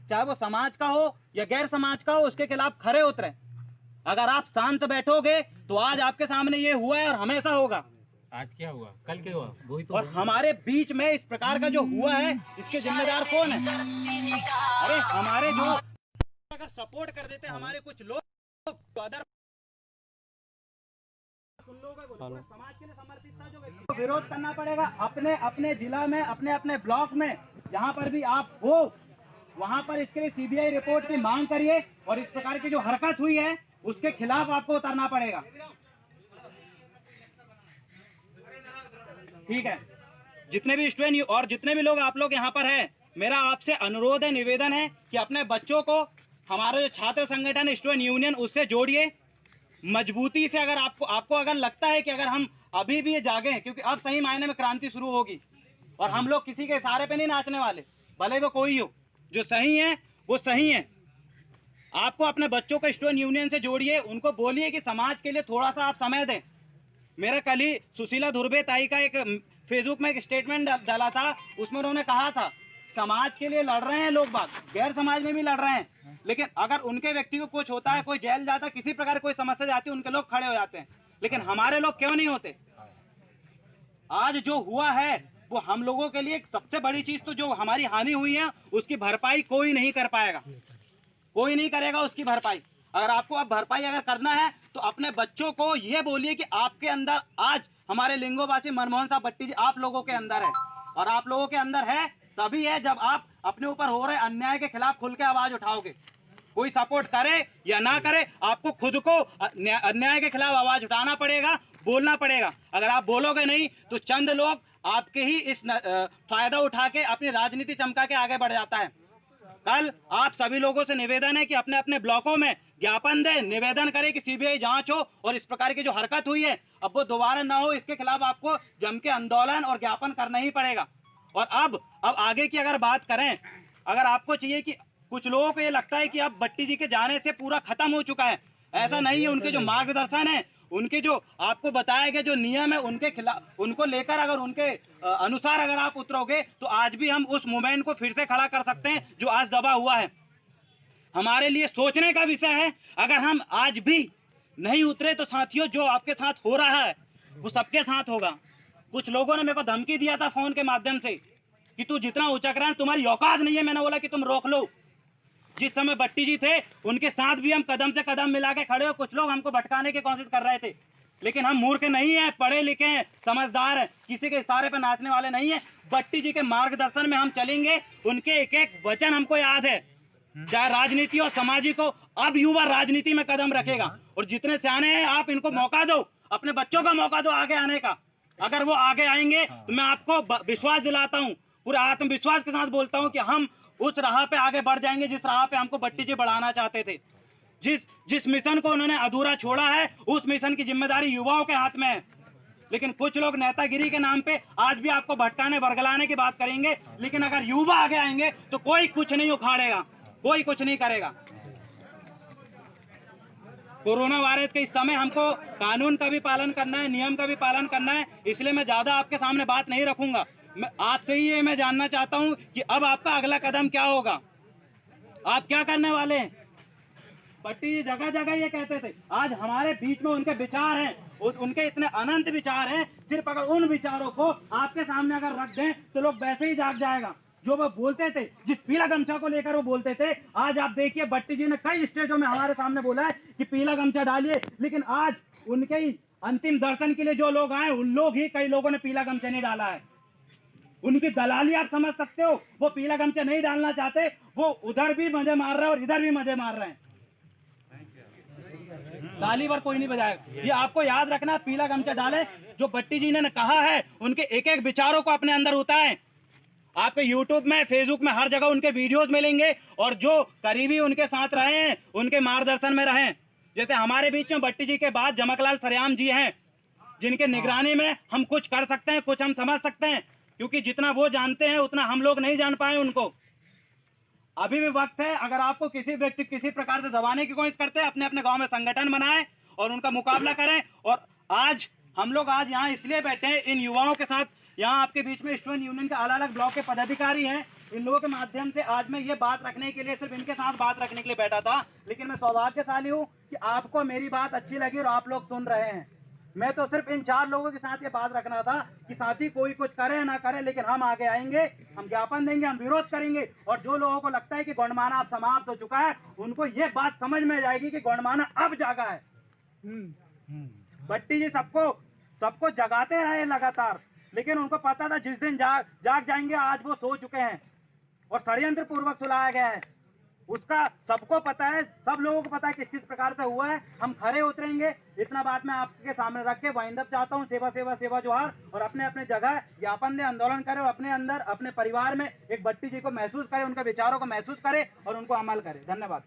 चाहे वो समाज का हो या गैर समाज का हो, उसके खिलाफ खरे उतरे। अगर आप शांत बैठोगे तो आज आपके सामने ये हुआ है और हमेशा होगा। आज क्या हुआ, कल क्या हुआ, वही तो। और हमारे बीच में इस प्रकार का जो हुआ है, इसके जिम्मेदार कौन है? अरे हमारे जो अगर सपोर्ट कर देते हमारे कुछ लोग तो अदर समाज के लिए समर्पित था जो व्यक्ति, तो विरोध करना पड़ेगा। अपने अपने जिला में, अपने अपने ब्लॉक में, जहां पर भी आप हो वहां पर इसके लिए सीबीआई रिपोर्ट की मांग करिए और इस प्रकार की जो हरकत हुई है उसके खिलाफ आपको उतरना पड़ेगा। ठीक है, जितने भी स्टूडेंट और जितने भी लोग आप लोग यहाँ पर हैं, मेरा आपसे अनुरोध है, निवेदन है कि अपने बच्चों को हमारा जो छात्र संगठन स्टूडेंट यूनियन उससे जोड़िए मजबूती से। अगर आपको अगर लगता है कि अगर हम अभी भी ये जागे, क्योंकि अब सही मायने में क्रांति शुरू होगी और हम लोग किसी के इशारे पे नहीं नाचने वाले, भले वो कोई हो। जो सही है वो सही है। आपको अपने बच्चों को स्टूडेंट यूनियन से जोड़िए, उनको बोलिए कि समाज के लिए थोड़ा सा आप समय दें। मेरा कल ही सुशीला धुर्वे ताई का एक फेसबुक में एक स्टेटमेंट डाला था, उसमें उन्होंने कहा था समाज के लिए लड़ रहे हैं लोग बात, गैर समाज में भी लड़ रहे हैं, लेकिन अगर उनके व्यक्ति को कुछ होता है, कोई जेल जाता है, किसी प्रकार कोई समस्या जाती है, उनके लोग खड़े हो जाते हैं, लेकिन हमारे लोग क्यों नहीं होते? आज जो हुआ है वो हम लोगों के लिए सबसे बड़ी चीज, तो जो हमारी हानि हुई है उसकी भरपाई कोई नहीं कर पाएगा, कोई नहीं करेगा उसकी भरपाई। अगर आपको अब भरपाई अगर करना है तो अपने बच्चों को ये बोलिए कि आपके अंदर आज हमारे लिंगोवासी मनमोहन साहब भट्टी जी आप लोगों के अंदर है, और आप लोगों के अंदर है तभी है जब आप अपने ऊपर हो रहे अन्याय के खिलाफ खुल के आवाज उठाओगे। कोई सपोर्ट करे या ना करे, आपको खुद को अन्याय के खिलाफ आवाज उठाना पड़ेगा, बोलना पड़ेगा। अगर आप बोलोगे नहीं तो चंद लोग आपके ही इस फायदा उठा के अपनी राजनीति चमका के आगे बढ़ जाता है। कल आप सभी लोगों से निवेदन है कि अपने अपने ब्लॉकों में ज्ञापन दे, निवेदन करें कि सीबीआई जांच हो और इस प्रकार की जो हरकत हुई है अब वो दोबारा ना हो, इसके खिलाफ आपको जम के आंदोलन और ज्ञापन करना ही पड़ेगा। और अब आगे की अगर बात करें, अगर आपको चाहिए कि कुछ लोगों को ये लगता है कि अब भट्टी जी के जाने से पूरा खत्म हो चुका है, ऐसा नहीं है। उनके जो मार्गदर्शन है, उनके जो आपको बताए गए जो नियम है, उनके खिलाफ, उनको लेकर अगर उनके अनुसार अगर आप उतरोगे तो आज भी हम उस मूवमेंट को फिर से खड़ा कर सकते हैं जो आज दबा हुआ है। हमारे लिए सोचने का विषय है। अगर हम आज भी नहीं उतरे तो साथियों जो आपके साथ हो रहा है वो सबके साथ होगा। कुछ लोगों ने मेरे को धमकी दिया था फोन के माध्यम से कि तू जितना उचक रहा है तुम्हारी औकात नहीं है। मैंने बोला कि तुम रोक लो। जिस समय भट्टी जी थे उनके साथ भी हम कदम से कदम मिला के खड़े हो। कुछ लोग हमको भटकाने की कोशिश कर रहे थे, लेकिन हम मूर्ख नहीं है, पढ़े लिखे हैं, समझदार हैं, किसी के इशारे पर नाचने वाले नहीं है। भट्टी जी के मार्गदर्शन में हम चलेंगे, उनके एक एक वचन हमको याद है। चाहे राजनीति और सामाजिक हो, अब युवा राजनीति में कदम रखेगा। और जितने सियाने हैं आप इनको मौका दो, अपने बच्चों का मौका दो आगे आने का। अगर वो आगे आएंगे तो मैं आपको विश्वास दिलाता हूँ, पूरे आत्मविश्वास के साथ बोलता हूँ कि हम उस राह पे आगे बढ़ जाएंगे जिस राह पे हमको भट्टी जी बढ़ाना चाहते थे। जिस मिशन को उन्होंने अधूरा छोड़ा है, उस मिशन की जिम्मेदारी युवाओं के हाथ में है। लेकिन कुछ लोग नेतागिरी के नाम पे आज भी आपको भटकाने बरगलाने की बात करेंगे, लेकिन अगर युवा आगे आएंगे तो कोई कुछ नहीं उखाड़ेगा, कोई कुछ नहीं करेगा। कोरोना वायरस के इस समय हमको कानून का भी पालन करना है, नियम का भी पालन करना है, इसलिए मैं ज्यादा आपके सामने बात नहीं रखूंगा। मैं आपसे ही ये मैं जानना चाहता हूं कि अब आपका अगला कदम क्या होगा, आप क्या करने वाले हैं। भट्टी जी जगह जगह ये कहते थे, आज हमारे बीच में उनके विचार हैं, उनके इतने अनंत विचार हैं। सिर्फ अगर उन विचारों को आपके सामने अगर रख दें तो लोग वैसे ही जाग जाएगा। जो वो बोलते थे, जिस पीला गमछा को लेकर वो बोलते थे, आज आप देखिए भट्टी जी ने कई स्टेजों में हमारे सामने बोला है कि पीला गमछा डालिए, लेकिन आज उनके ही अंतिम दर्शन के लिए जो लोग आए उन लोग ही, कई लोगों ने पीला गमछा नहीं डाला है। उनकी दलाली आप समझ सकते हो। वो पीला गमछा नहीं डालना चाहते, वो उधर भी मजे मार रहे हैं और इधर भी मजे मार रहे हैं। ताली पर कोई नहीं बजाएगा। ये आपको याद रखना, पीला गमछा डाले। जो भट्टी जी ने कहा है उनके एक एक विचारों को अपने अंदर उतारें। आपके यूट्यूब में, फेसबुक में, हर जगह उनके वीडियोस मिलेंगे और जो करीबी उनके साथ रहे हैं उनके मार्गदर्शन में रहें। जैसे हमारे बीच में भट्टी जी के बाद जमकलाल सरेआम जी हैं, जिनके निगरानी में हम कुछ कर सकते हैं, कुछ हम समझ सकते हैं, क्योंकि जितना वो जानते हैं उतना हम लोग नहीं जान पाए उनको। अभी भी वक्त है। अगर आपको किसी व्यक्ति किसी प्रकार से दबाने की कोशिश करते हैं, अपने अपने गांव में संगठन बनाएं और उनका मुकाबला करें। और आज हम लोग यहाँ इसलिए बैठे हैं इन युवाओं के साथ। यहाँ आपके बीच में स्टूडेंट यूनियन के अलग अलग ब्लॉक के पदाधिकारी हैं, इन लोगों के माध्यम से आज मैं ये बात रखने के लिए, सिर्फ इनके साथ बात रखने के लिए बैठा था, लेकिन मैं सौभाग्यशाली हूँ कि आपको मेरी बात अच्छी लगी और आप लोग सुन रहे हैं। मैं तो सिर्फ इन 4 लोगों के साथ ये बात रखना था कि साथी कोई कुछ करे ना करे, लेकिन हम आगे आएंगे, हम ज्ञापन देंगे, हम विरोध करेंगे। और जो लोगों को लगता है कि गौंडमाना अब समाप्त हो चुका है, उनको ये बात समझ में जाएगी कि गौंडमाना अब जागा है। भट्टी जी सबको जगाते रहे लगातार, लेकिन उनको पता था जिस दिन जाग जाएंगे, आज वो सो चुके हैं और षड्यंत्र पूर्वक सुलाया गया है। उसका सबको पता है, सब लोगों को पता है किस किस प्रकार से हुआ है। हम खरे उतरेंगे। इतना बात मैं आपके सामने रख के वाइंड अप चाहता हूँ। सेवा सेवा सेवा जोहार। और अपने अपने जगह ज्ञापन दे, आंदोलन करे और अपने अंदर अपने परिवार में एक भट्टी जी को महसूस करे, उनके विचारों को महसूस करे और उनको अमल करे। धन्यवाद।